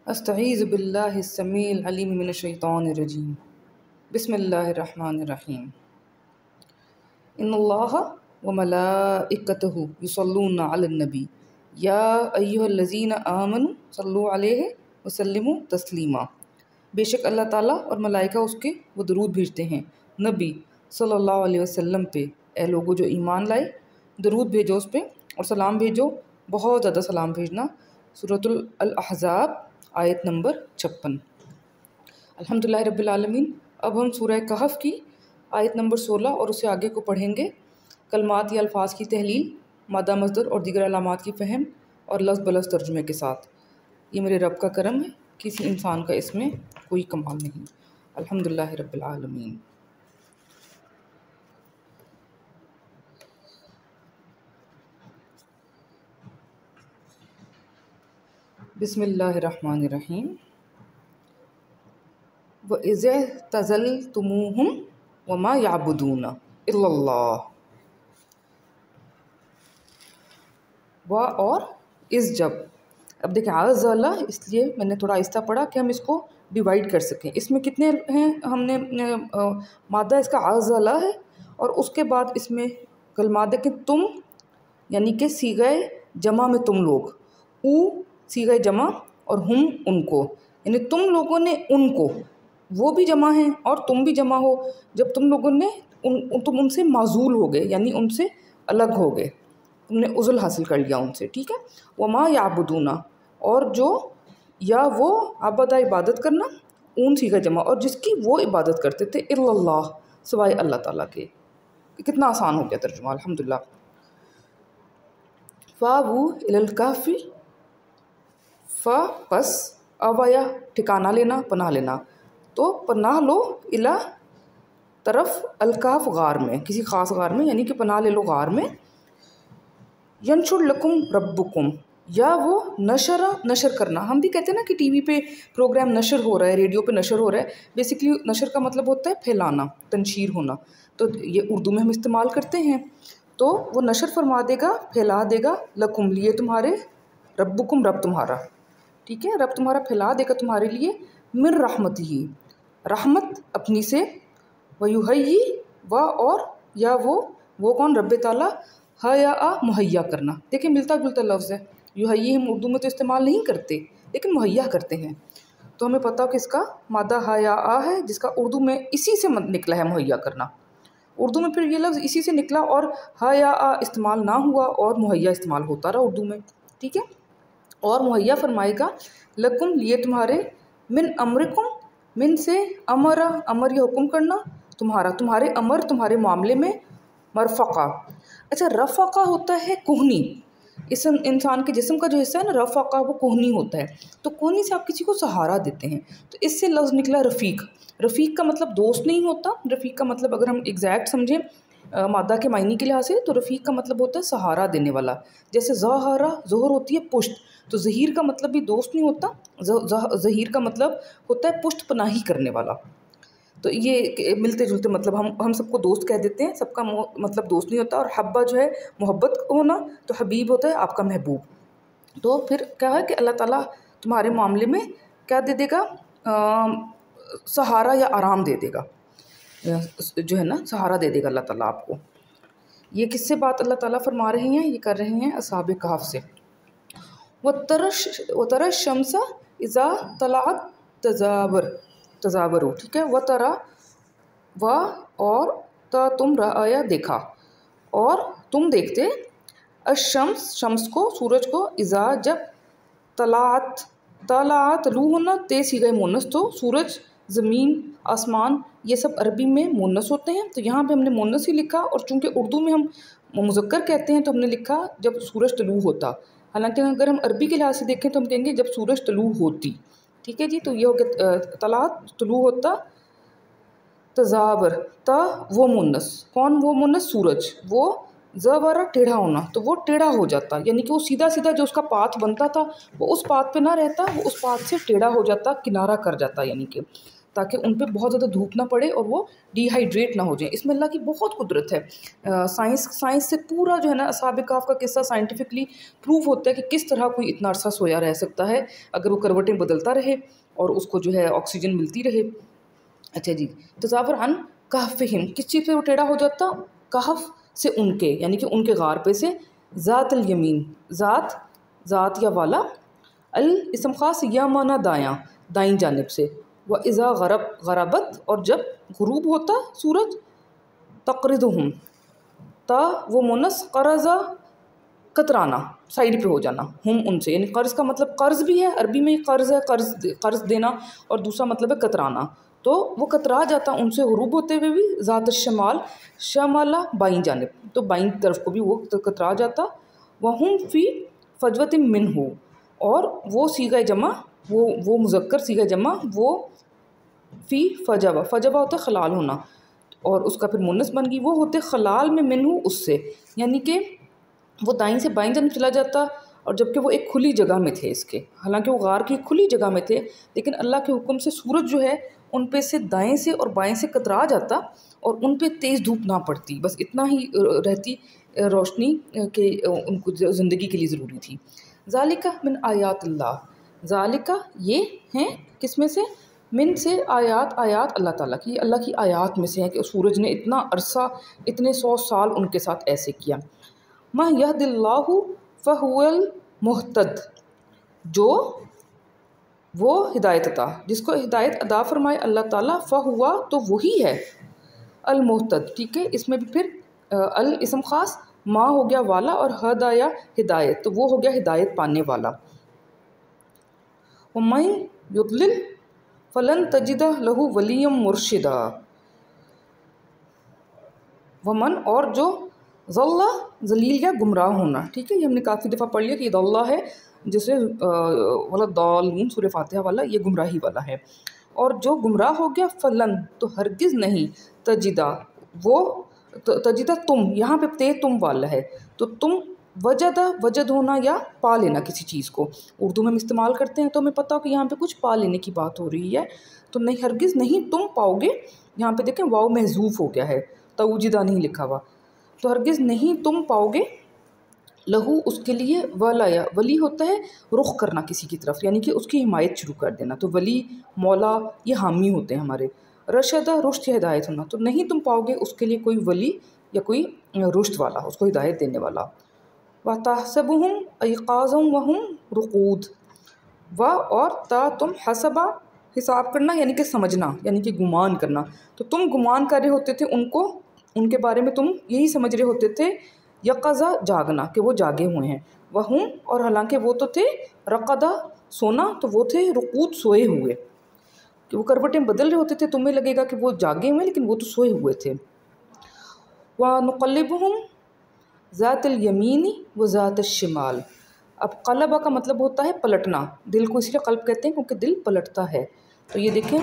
अस्तईज़ु बिल्लाहिस समीइल अलीम मिनश शैतानिर रजीम। बिस्मिल्लाहिर रहमानिर रहीम। इन्नल्लाहा व मलाइकतहु युसल्लूना अलन नबी या अय्युहल्लज़ीना आमनु सल्लु अलैहि व सल्लिमु तस्लीमा। बेशक अल्लाह ताला और मलाइका उसके वो दरूद भेजते हैं नबी सल्लल्लाहु अलैहि वसल्लम पे। ए लोगो जो ईमान लाए, दरूद भेजो उस पे और सलाम भेजो, बहुत ज़्यादा सलाम भेजना। सूरतुल अल-अहज़ाब आयत नंबर 56। अल्हम्दुलिल्लाह रब्बिल आलमीन। अब हम सूरह कहफ की आयत नंबर 16 और उससे आगे को पढ़ेंगे। कलमात या अल्फाज की तहलील, मादा मज़दर और दीगर अलामात की फ़हम और लफ्ज़ बलफ्ज़ तर्जुमे के साथ। ये मेरे रब का करम है, किसी इंसान का इसमें कोई कमाल नहीं। अल्हम्दुलिल्लाह रब्बिल आलमीन। बिस्मिल्लाहिर्रहमानिर्रहीम। व इज़ तज़ल्तुमूहुम वमा याबुदूना इल्लल्लाह। व और इस जब, अब देखें आज़ला, इसलिए मैंने थोड़ा आहिस्ता पढ़ा कि हम इसको डिवाइड कर सकें। इसमें कितने हैं, हमने मादा इसका आज़ला है और उसके बाद इसमें कलमात के तुम यानी कि सीगए जमा में तुम लोग, ऊ सीगए जमा और हम उनको, यानी तुम लोगों ने उनको, वो भी जमा हैं और तुम भी जमा हो। जब तुम लोगों ने तुम उनसे माजूल हो गए यानी उनसे अलग हो गए, तुमने उज़ल हासिल कर लिया उनसे, ठीक है। वमा याबुदूना, और जो या वो आबदा इबादत करना, ऊन सीगा जमा, और जिसकी वो इबादत करते थे, इल्लल्लाह सिवाय अल्लाह ताला के। कितना आसान हो गया तर्जुमा, अल्हम्दुलिल्लाह। फ़ावू इलल काफ़ी, फ़ा पस, अवाया ठिकाना लेना, पनाह लेना, तो पनाह लो इला तरफ अलकाफ गार में, किसी ख़ास गार में, यानी कि पनाह ले लो गार में। यंशुर लकुम रब्बुकुम, या वो नशर करना। हम भी कहते हैं ना कि टीवी पे प्रोग्राम नशर हो रहा है, रेडियो पे नशर हो रहा है। बेसिकली नशर का मतलब होता है फैलाना, तनशीर होना। तो ये उर्दू में हम इस्तेमाल करते हैं। तो वो नशर फरमा देगा, फैला देगा, लकुम लिए तुम्हारे, रब्बुकुम रब तुम्हारा, ठीक है, रब तुम्हारा फैला देगा तुम्हारे लिए, मिर रहमतिही रहमत अपनी से, वयुहय्यी व और या वो कौन, रब ताला, हया मुहैया करना। देखिए मिलता जुलता लफ्ज़ है। युहय्यी हम उर्दू में तो इस्तेमाल नहीं करते, लेकिन मुहैया करते हैं। तो हमें पता हो कि इसका मादा हया है, जिसका उर्दू में इसी से निकला है मुहैया करना। उर्दू में फिर ये लफ्ज़ इसी से निकला और हया इस्तेमाल ना हुआ और मुहैया इस्तेमाल होता रहा उर्दू में, ठीक है। और मुहैया फरमाएगा लकुम लिए तुम्हारे, मिन अमरिकुम, मिन से अमरा, अमर या हुक्म करना, तुम्हारा, तुम्हारे अमर, तुम्हारे मामले में, मरफ़क़ा। अच्छा, रफ़क़ा होता है कोहनी, इस इंसान के जिस्म का जो हिस्सा है ना, रफ़क़ा वो कोहनी होता है। तो कोहनी से आप किसी को सहारा देते हैं, तो इससे लफ्ज़ निकला रफ़ीक। रफ़ीक का मतलब दोस्त नहीं होता। रफ़ीक का मतलब अगर हम एग्जैक्ट समझें मादा के मायने के लिहाज से, तो रफ़ीक का मतलब होता है सहारा देने वाला। जैसे ज़हारा ज़ोहर होती है पुश्त, तो ज़हीर का मतलब भी दोस्त नहीं होता। ज़हीर का मतलब होता है पुश्त पनाही करने वाला। तो ये मिलते जुलते मतलब हम सबको दोस्त कह देते हैं, सबका मतलब दोस्त नहीं होता। और हब्बा जो है मोहब्बत होना, तो हबीब होता है आपका महबूब। तो फिर क्या है कि अल्लाह ताला तुम्हारे मामले में क्या दे देगा, सहारा या आराम दे देगा, जो है ना, सहारा दे देगा अल्लाह ताला आपको। ये किससे बात अल्लाह ताला फरमा रहे हैं, ये कर रहे हैं असहाब कहफ से। वतरा शम्सा इज़ा तलाअत तज़ावरो, ठीक है। वतरा व और तुम रआया देखा, और तुम देखते, अशम्स शम्स को, सूरज को, इज़ा जब, तलाअत तलाअत लू होना, ते सीगा मुन्नस, तो सूरज, ज़मीन, आसमान, ये सब अरबी में मुन्नस होते हैं। तो यहाँ पे हमने मुन्नस ही लिखा, और चूँकि उर्दू में हम मुज़क्कर कहते हैं तो हमने लिखा जब सूरज तलू होता। हालांकि अगर हम अरबी के लिहाज से देखें तो हम कहेंगे जब सूरज तलू होती, ठीक है जी। तो ये हो गया तलाअत, तलू होता, तज़ावर, त वो मुन्नस, कौन वो मुन्नस, सूरज, वो ज़वरा टेढ़ा होना, तो वो टेढ़ा हो जाता, यानी कि वो सीधा सीधा जो उसका पाथ बनता था वो उस पाथ पे ना रहता, वो उस पाथ से टेढ़ा हो जाता, किनारा कर जाता, यानी कि ताकि उन पे बहुत ज़्यादा धूप ना पड़े और वो डिहाइड्रेट ना हो जाए। इसमें अल्लाह की बहुत कुदरत है। साइंस से पूरा जो है ना असहाब कहफ का किस्सा साइंटिफिकली प्रूव होता है कि किस तरह कोई इतना अरसा सोया रह सकता है अगर वो करवटें बदलता रहे और उसको जो है ऑक्सीजन मिलती रहे। अच्छा जी, तज़ावर अन कहफ़िहिम, किस चीज़ पे वो टेढ़ा हो जाता? कहफ से उनके, यानी कि उनके गार पे से। ज़ात अल यमीन, ज़ात या वाला, अल इसम ख़ास या माना दायाँ, दाईं जानिब से। व इज़ा गरबत, और जब गुरूब होता सूरज, तक़रिदुहुम, ता वो मुनस, क़रज़ा कतराना, साइड पे हो जाना, हम उनसे, यानी कर्ज़ का मतलब कर्ज़ भी है, अरबी में कर्ज़ है, कर्ज़ देना, और दूसरा मतलब है कतराना। तो वो कतरा जाता उनसे गुरूब होते हुए भी। ज़ात शमाल, शमाला बाईं जानिब, तो बाईं तरफ को भी वो कतरा जाता। वहुम फ़ी फ़जवत मिन्हु, और वो सीगा जमा, वो मुज़क्कर सीगा जमा, वो फ़ी फ़जवा, फ़जवा होता है खलाल होना, और उसका फिर मुन्नस बन गई, वो होते खलाल में मिन्हु उससे, यानी कि वो दाईं से बाईं जानिब चला जाता, और जबकि वो एक खुली जगह में थे इसके, हालांकि वो गार की खुली जगह में थे, लेकिन अल्लाह के हुक्म से सूरज जो है उन पे से दाएं से और बाएं से कतरा जाता और उन पे तेज़ धूप ना पड़ती, बस इतना ही रहती रोशनी के उनको ज़िंदगी के लिए ज़रूरी थी। ज़ालिका मिन आयातिल्लाह, ज़ालिका ये हैं किस में से? मिन से आयात, आयात अल्लाह ताला की, अल्लाह की आयात में से है कि सूरज ने इतना अरसा, इतने 100 साल उनके साथ ऐसे किया। मा यहदिल्लाहु फहुवल मुहतद, जो वो हिदायत अता, जिसको हिदायत अदा फरमाए अल्लाह ताला, फ़हुआ तो वही है अल मुहतद। ठीक है, इसमें भी फिर अल इसम ख़ास, माँ हो गया वाला, और हदाया हिदायत, तो वो हो गया हिदायत पाने वाला। वमन युद्लिल फ़लन तजिदा लहू वलियम मुर्शिदा, वमन और जो ज़ल्ला जलील या गुमराह होना। ठीक है, ये हमने काफ़ी दफ़ा पढ़ लिया कि दल्ला है जिसे वाला दालून सूरह फातिहा वाला, ये गुमराही वाला है। और जो गुमराह हो गया, फ़लन तो हरगिज़ नहीं, तजिदा वो तजिदा तुम, यहाँ पे ते तुम वाला है, तो तुम वजदा, वजद होना या पा लेना किसी चीज़ को, उर्दू में हम इस्तेमाल करते हैं तो हमें पता हो कि यहाँ पे कुछ पा लेने की बात हो रही है, तो नहीं हरगिज़ नहीं तुम पाओगे। यहाँ पे देखें वाव महजूफ़ हो गया है, तवजिदा नहीं लिखा हुआ, तो हरगिज़ नहीं तुम पाओगे लहू उसके लिए, वलाया वली होता है रुख करना किसी की तरफ, यानी कि उसकी हिमायत शुरू कर देना, तो वली मौला ये हामी होते हैं हमारे। रशदा रुश्त या हिदायत होना, तो नहीं तुम पाओगे उसके लिए कोई वली या कोई रुश्त वाला, उसको हिदायत देने वाला। व तहसबुहुम अयक़ाज़म वहुम रुक़ूद, व और ता तुम हसबा हिसाब करना, यानी कि समझना, यानी कि गुमान करना, तो तुम गुमान कर रहे होते थे उनको, उनके बारे में तुम यही समझ रहे होते थे, यक़ज़ा जागना, कि वो जागे हुए हैं, वहुम और हालांकि वो तो थे, रक़दा सोना, तो वो थे रुक़ूद सोए हुए, कि वो करवटें बदल रहे होते थे, तुम्हें लगेगा कि वो जागे हुए लेकिन वो तो सोए हुए थे। व नुक़ल्लिबुहुम ज़ातल यमीनी व ज़ातल शिमाल, अब क़लबा का मतलब होता है पलटना, दिल को इसलिए क़ल्ब कहते हैं क्योंकि दिल पलटता है। तो ये देखें,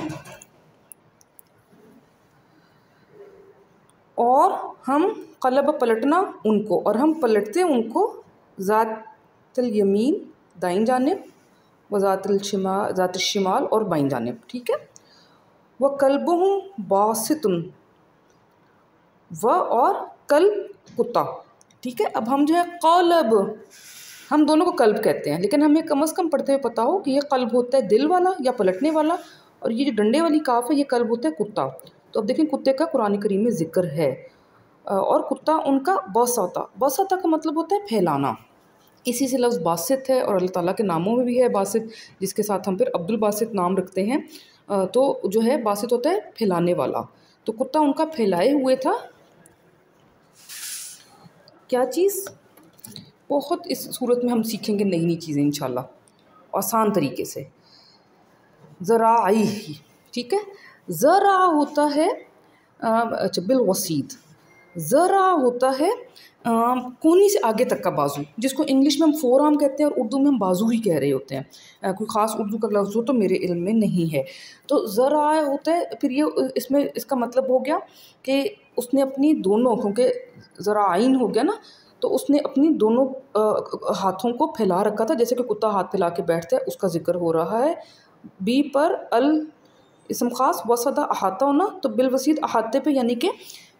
और हम क़लब पलटना उनको, और हम पलटते उनको, ज़ातल यमीन दाईं जानिब, व ज़ातल शिमाल और बाईं जानिब। ठीक है, व कल्बुहुम बासितुन, व और कल्ब कुत्ता। ठीक है, अब हम जो है क़लब, हम दोनों को कल्ब कहते हैं, लेकिन हमें कम से कम पढ़ते हुए पता हो कि ये कल्ब होता है दिल वाला या पलटने वाला, और ये जो डंडे वाली काफ है ये कल्ब होता है कुत्ता। तो अब देखें कुत्ते का कुरान करीम में ज़िक्र है, और कुत्ता उनका बसाता, बसाता का मतलब होता है फैलाना, इसी से लफ्ज़ बासित है, और अल्लाह ताला के नामों में भी है बासित, जिसके साथ हम फिर अब्दुल बासित नाम रखते हैं। तो जो है बासित होता है फैलाने वाला, तो कुत्ता उनका फैलाए हुए था। क्या चीज़? बहुत इस सूरत में हम सीखेंगे नई नई चीज़ें इंशाल्लाह आसान तरीके से। ज़राई, ठीक है, ज़रा होता है अच्छा बिल वसीद, ज़रा होता है कोहनी से आगे तक का बाजू, जिसको इंग्लिश में हम फोर आर्म कहते हैं और उर्दू में हम बाजू ही कह रहे होते हैं। कोई ख़ास उर्दू का लफ्ज़ हो तो मेरे इल्म में नहीं है। तो ज़रा होता है, फिर ये इसमें इसका मतलब हो गया कि उसने अपनी दोनों, क्योंकि ज़रा आइन हो गया ना, तो उसने अपनी दोनों हाथों को फैला रखा था, जैसे कि कुत्ता हाथ फैला के बैठता है, उसका जिक्र हो रहा है। बी पर अल इसम ख़ास वसदा अहाता होना, तो बिलवसीत अहाते पे यानी कि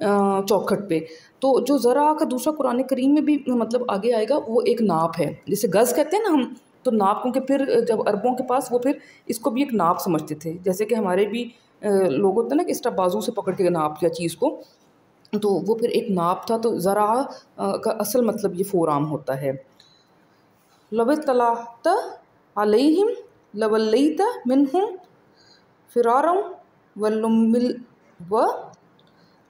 चौखट पे। तो जो ज़रा का दूसरा कुरान करीम में भी मतलब आगे आएगा, वो एक नाप है, जिसे गज़ कहते हैं ना हम, तो नाप, क्योंकि फिर जब अरबों के पास वो फिर इसको भी एक नाप समझते थे, जैसे कि हमारे भी लोग होते हैं ना कि इस तरह बाजू से पकड़ के नाप लिया चीज़ को, तो वो फिर एक नाप था। तो ज़रा का असल मतलब ये 4 आर्म होता है। लबतलात अलैहिम लवल्लैत मिनहुम फ़िरारम व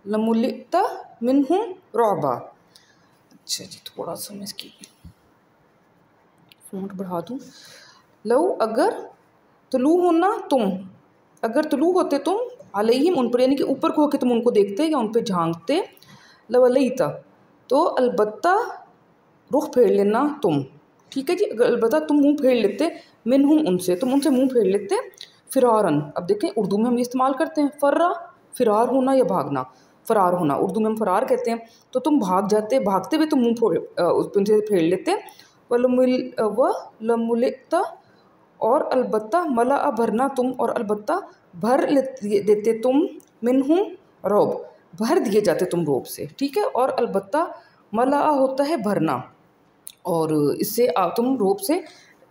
लमुलित मिनहुम रौबा। अच्छा जी, थोड़ा सा मैं इसकी फ़ॉन्ट बढ़ा दूँ। लो अगर तुलू होना तुम, अगर तुलू होते तुम अलैहिम उन पर, यानी कि ऊपर को होकर तुम उनको देखते या उन पर झांकते, लवल्लैत तो अलबत्ता रुख फेर लेना तुम, ठीक है जी, अगर अलबत्ता तुम मुंह फेर लेते, मिनहुम उनसे, तुम उनसे मुंह फेर लेते, फ़िरारन, अब देखें उर्दू में हम ये इस्तेमाल करते हैं फ़र्रा, फ़िरार होना या भागना, फ़रार होना, उर्दू में हम फ़रार कहते हैं। तो तुम भाग जाते, भागते हुए तुम मुँह उनसे फेर लेते, व लमुलित और अलबत्ता मला भरना तुम, और अलबत्ता भर देते तुम, मिनहुम रौब, भर दिए जाते तुम रोब से, ठीक है। और अलबत्ता मला होता है भरना, और इससे तुम रोब से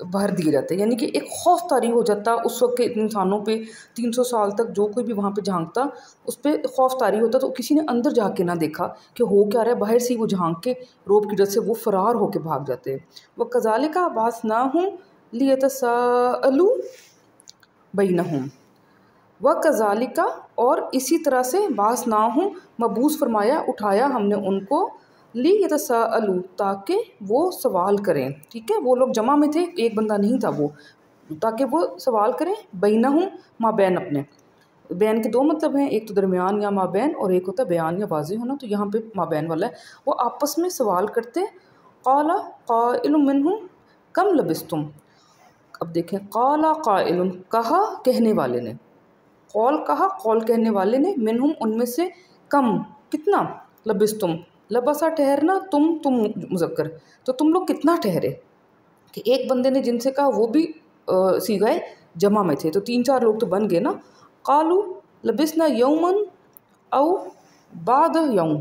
भर दिए जाते, यानी कि एक खौफ तारी हो जाता उस वक्त के इंसानों पे। 300 साल तक जो कोई भी वहाँ पे झांकता उस पर खौफ तारी होता, तो किसी ने अंदर जाके ना देखा कि हो क्या रहा है, बाहर से ही वो झांक के रोब की डर से वो फ़रार होके भाग जाते। वह कज़ालिका बास ना हूँ लियतसाअलू बैनहुम, व कज़ालिका और इसी तरह से बास ना हूँ मबूस फरमाया, उठाया हमने उनको, ली यतसाअलू ताकि वो सवाल करें, ठीक है। वो लोग जमा में थे, एक बंदा नहीं था वो, ताकि वो सवाल करें, बैनहुम माबैन अपने। बैन के 2 मतलब हैं, एक तो दरमियान या माबैन, और एक होता है बयान या वाज़ेह होना, तो यहाँ पे माबैन वाला है। वो आपस में सवाल करते, क़ाला क़ाइलुम मिनहुम कम लबिस्तुम, अब देखें क़ाला क़ाइलुन कहा कहने वाले ने, कौल कहा कौल कहने वाले ने, मिनहुम उनमें से, कम कितना, लबिस्तुम लबसा ठहरना, तुम मुज़क्कर, तो तुम लोग कितना ठहरे, कि एक बंदे ने जिनसे कहा वो भी सीगाए जमा में थे, तो 3-4 लोग तो बन गए ना। कालू लबिसना यौमन औ बाद यौम,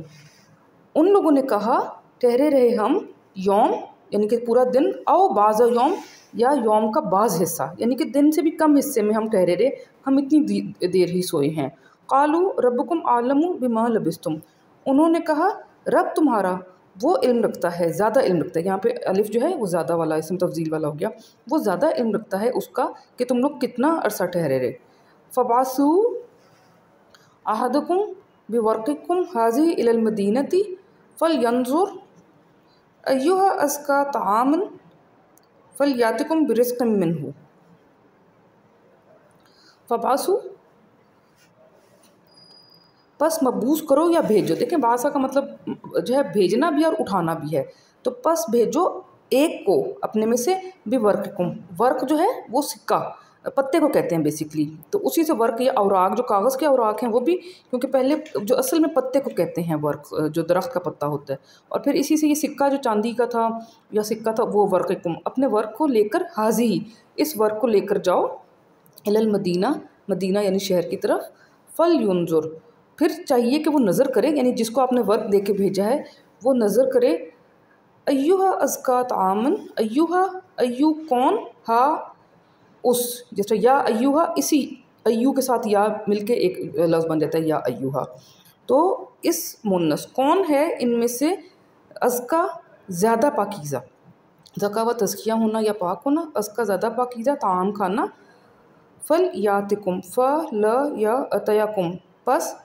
उन लोगों ने कहा ठहरे रहे हम यौम यानी कि पूरा दिन, औ बाज़ यौम या यौम का बाज़ हिस्सा, यानी कि दिन से भी कम हिस्से में हम ठहरे रहे, हम इतनी देर ही सोए हैं। कालू रब्बुकुम आलमु बिमा लबिस्तुम, उन्होंने कहा रब तुम्हारा वो इल्म रखता है, ज़्यादा इल्म रखता है, यहाँ पे अलिफ जो है वो ज़्यादा वाला इसम तफजील वाला हो गया, वो ज़्यादा इल्म रखता है उसका कि तुम लोग कितना अरसा ठहरे रहे। फ़बासू अहदकुम बिवर्क़िकुम हाज़िही इलल मदीनती फ़लयंज़ुर अय्युहा अज़का तआमन फ़लयातिकुम बिरिज़्क़िन मिन्हु। फ़बासू बस मबूस करो या भेजो, देखें बासा का मतलब जो है भेजना भी और उठाना भी है, तो बस भेजो एक को अपने में से, बिवर्क़िकुम, वर्क जो है वो सिक्का पत्ते को कहते हैं बेसिकली, तो उसी से वर्क या औराक, जो कागज़ के औराक हैं वो भी, क्योंकि पहले जो असल में पत्ते को कहते हैं वर्क, जो दरख्त का पत्ता होता है, और फिर इसी से ये सिक्का जो चांदी का था या सिक्का था वो वर्क़िकुम, अपने वर्क को लेकर, हाज़ी इस वर्क को लेकर जाओ, इलल मदीना मदीना यानी शहर की तरफ, फ़लयुंज़ुर फिर चाहिए कि वो नज़र करे, यानी जिसको आपने वर्क दे के भेजा है वो नज़र करे, अय्युहा अज़का तामन, अय्युहा अय्यू कौन, हा उस, जैसे या अय्युहा, इसी अय्यू के साथ या मिलके एक लफ्ज़ बन जाता है या अय्युहा, तो इस मुन्नस कौन है इनमें से, अज़का ज़्यादा पाकीज़ा, ज़का व तज़किया होना या पाक होना, अज़का ज़्यादा पाकीज़ा, ताम खाना, फ़ल यातिकुम फ़ल या अतयाकुम बस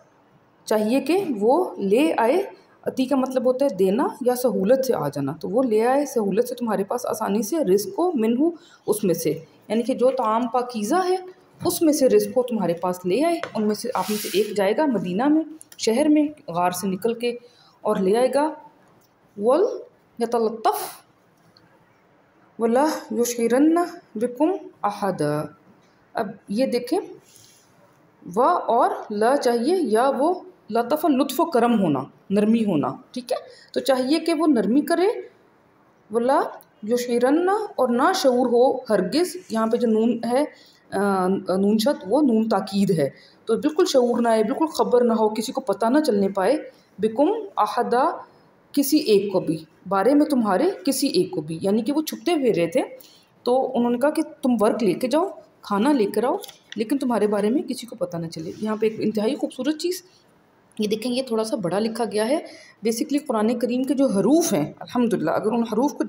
चाहिए कि वो ले आए, अती का मतलब होता है देना या सहूलत से आ जाना, तो वो ले आए सहूलत से तुम्हारे पास, आसानी से, रिज़्क़ को, मिन्हु उसमें से, यानी कि जो ताम पाकीज़ा है उसमें से रिज़्क़ को तुम्हारे पास ले आए, उनमें से आप में से एक जाएगा मदीना में, शहर में गार से निकल के और ले आएगा, वल यतलत्तफ़ वला युशहिरन्ना बिकुम अहदा। अब ये देखें व और ल चाहिए, या वो लतफ़ लुत्फ़ करम होना, नरमी होना, ठीक है, तो चाहिए कि वो नरमी करे, वला युशहिरन्ना और ना शऊर हो हरगिज़, यहाँ पे जो नून है नूनशत वो नून ताकीद है। तो बिल्कुल शऊर ना आए, बिल्कुल ख़बर ना हो, किसी को पता ना चलने पाए। बिकुम अहदा, किसी एक को भी, बारे में तुम्हारे किसी एक को भी, यानी कि वो छुपते हुए रहे थे। तो उन्होंने कहा कि तुम वर्क लेके जाओ, खाना लेकर आओ, लेकिन तुम्हारे बारे में किसी को पता ना चले। यहाँ पे एक इंतहाई खूबसूरत चीज़ ये देखें, ये थोड़ा सा बड़ा लिखा गया है। बेसिकली कुरान करीम के जो हरूफ हैं, अल्हम्दुलिल्लाह अगर उन हरूफ को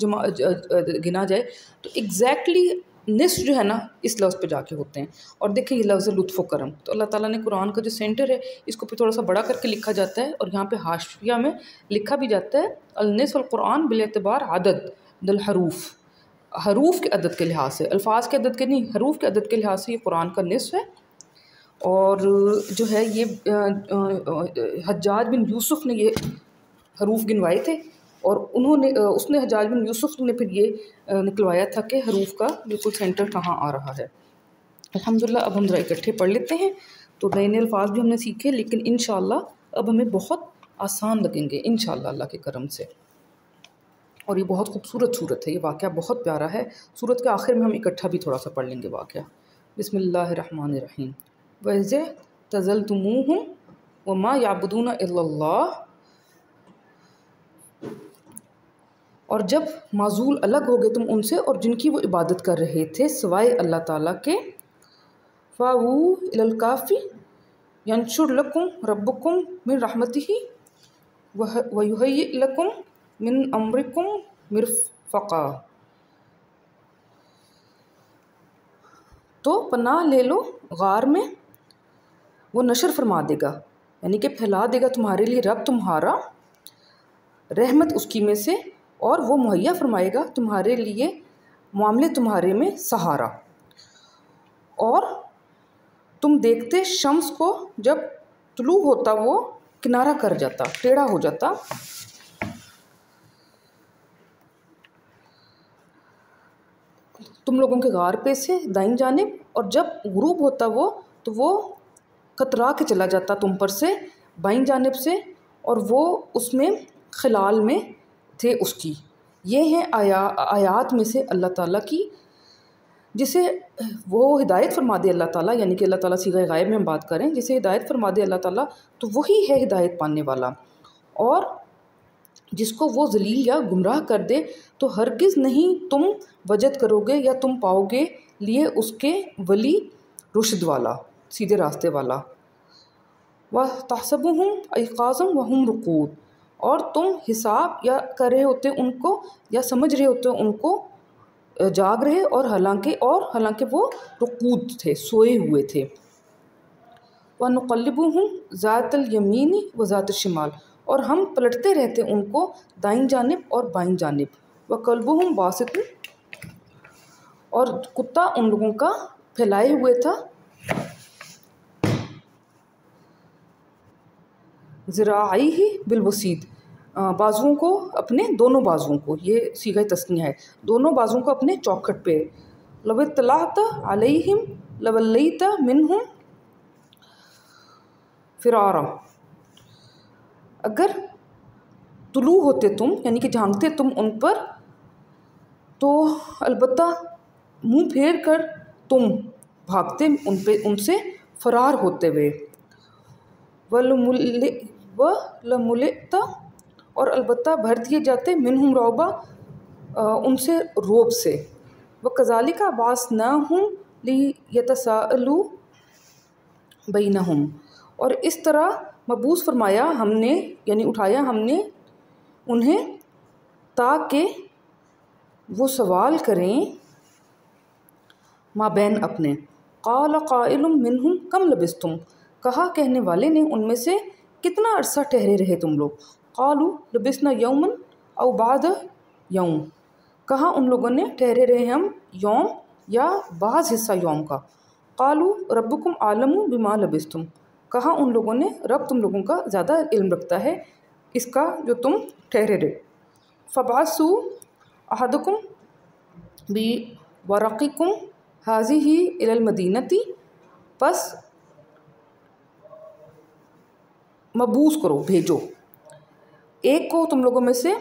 गिना जाए तो एग्जैक्टली निस्फ जो है ना इस लफ्ज़ पे जाके होते हैं। और देखें ये लफ्ज़ लुत्फ़ करम, तो अल्लाह ताला ने कुरान का जो सेंटर है इसको पे थोड़ा सा बड़ा करके लिखा जाता है, और यहाँ पे हाशिया में लिखा भी जाता है अल-निस्फ़ कुरान बिल एतबार अदद दल हरूफ, हरूफ के अदद के लिहाज से, अल्फाज के अदद के नहीं, हरूफ के अदद के लिहाज से ये कुरान का निस्फ़ है। और जो है ये हज्जाज बिन यूसुफ ने ये हरूफ गिनवाए थे, और उन्होंने उसने हज्जाज बिन यूसुफ ने फिर ये निकलवाया था कि हरूफ का बिल्कुल सेंटर कहाँ आ रहा है। अल्हम्दुलिल्लाह अब हम ज़रा इकट्ठे पढ़ लेते हैं। तो नए नए अल्फाज भी हमने सीखे, लेकिन इंशाअल्लाह अब हमें बहुत आसान लगेंगे इंशाअल्लाह अल्लाह के करम से। और ये बहुत खूबसूरत सूरत है, ये वाक़या बहुत प्यारा है। सूरत के आखिर में हम इकट्ठा भी थोड़ा सा पढ़ लेंगे वाक़या। बिस्मिल्लाहिर्रहमानिर्रहीम। वज़े तज़लतुमूहुम वमा याबुदून इल्लल्लाह, और जब माजूल अलग हो गए तुम उनसे और जिनकी वो इबादत कर रहे थे सिवाय अल्लाह ताला के, फ़ावू इलल काफ़ी यंशुर लकुम रब्बुकुम मिन रहमतिही व युहय्यि लकुम मिन अम्रिकुम मिरफ़क़ा। तो पनाह ले लो गार में, वो नशर फरमा देगा, यानी कि फैला देगा तुम्हारे लिए रब तुम्हारा रहमत उसकी में से, और वो मुहैया फरमाएगा तुम्हारे लिए मामले तुम्हारे में सहारा। और तुम देखते शम्स को जब तुलू होता वो किनारा कर जाता, टेढ़ा हो जाता, तुम लोगों के गार पे से दाईं जानिब, और जब गुरूब होता वो तो वो कतरा के चला जाता तुम पर से बाईं जानिब से, और वो उसमें खिलाल में थे उसकी। ये हैं आयात में से अल्लाह ताला की, जिसे वो हिदायत फरमा दे अल्लाह ताला, यानी कि अल्लाह ताला सीगा गायब में हम बात करें, जिसे हिदायत फरमा दे अल्लाह ताला तो वही है हिदायत पाने वाला। और जिसको वो जलील या गुमराह कर दे तो हरगिज़ नहीं तुम वजद करोगे या तुम पाओगे लिए उसके वली रुशद वाला, सीधे रास्ते वाला। वह तहसबुहुम अयक़ाज़म वहुम रुक़ूद, और तुम हिसाब या कर रहे होते उनको या समझ रहे होते उनको जाग रहे, और हालांकि वो रुक़ूद थे, सोए हुए थे। व नुक़ल्लिबुहुम ज़ातल यमीनी व ज़ातल शिमाल, और हम पलटते रहते उनको दाईं जानिब और बाईं जानिब। व कल्बुहुम बासितुन, और कुत्ता उन लोगों का फैलाए हुए था ज़िराइही बिलवसीद, बाजुओं को, अपने दोनों बाजुओं को, ये सीगा तस्निया है, दोनों बाजुओं को अपने चौखट पे। लवत्तलात अलैहिम लवल्लैत मिनहुम फ़िरारा, अगर तुलू होते तुम, यानी कि झांकते तुम उन पर, तो अलबत्ता मुंह फेर कर तुम भागते उनसे फरार होते हुए। वलमुलिता, और अलबत्ता भर दिए जाते मिनहुम रौबा, उनसे रोब से। व कज़ालिका बासनाहुम लियतसाअलू बैनहुम, और इस तरह मबूस फरमाया हमने, यानी उठाया हमने उन्हें, ताकि वो सवाल करें माबैन अपने। क़ाल क़ाइलुम मिनहुम कम लबिस्तुम, कहा कहने वाले ने उनमें से कितना अरसा ठहरे रहे तुम लोग। क़ालू लबिस्ना यौमन औ बाद यौम, कहा उन लोगों ने ठहरे रहे हम यौम या बाज़ हिस्सा यौम का। क़ालू रब्बुकुम आलमु बिमा लबिस्तुम, कहा उन लोगों ने रब तुम लोगों का ज़्यादा इल्म रखता है इसका जो तुम ठहरे रहे। फ़बासु अहदकुम बी वरक़िकुम हाज़िही इलल मदीनती, बस मबूस करो, भेजो एक को तुम लोगों में से,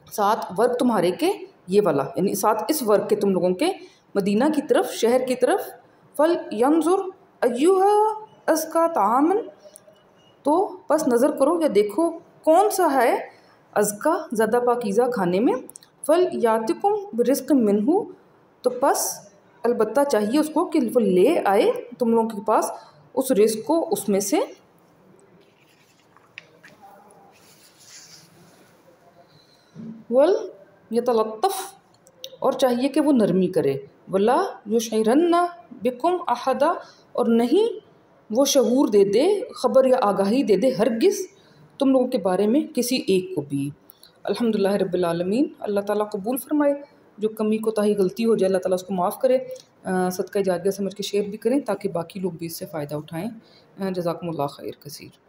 साथ वर्ग तुम्हारे के ये वाला, यानी साथ इस वर्ग के तुम लोगों के मदीना की तरफ, शहर की तरफ, फल यंजुर अय्युहा अज़का तामन, तो बस नज़र करो या देखो कौन सा है अज़का ज़्यादा पाकीज़ा खाने में। फल यातिकुम रिस्क मिनहू, तो बस अलबत्ता चाहिए उसको कि वो ले आए तुम लोगों के पास उस रिस्क को उसमें से। वल यतलत्तफ़, और चाहिए कि वो नरमी करे। वला युशइरन्ना बिकुम अहदा, और नहीं वो शऊर दे दे, ख़बर या आगाही दे दे हरगिज़ तुम लोगों के बारे में किसी एक को भी। अल्हम्दुलिल्लाह रब्बिल आलमीन। अल्लाह ताला कबूल फ़रमाए, जो कमी कोताही गलती हो जाए अल्लाह ताला उसको माफ़ करे। सदका जारिया समझ के शेयर भी करें ताकि बाकी लोग भी इससे फ़ायदा उठाएँ। जज़ाकुमुल्लाह खैर कसीर।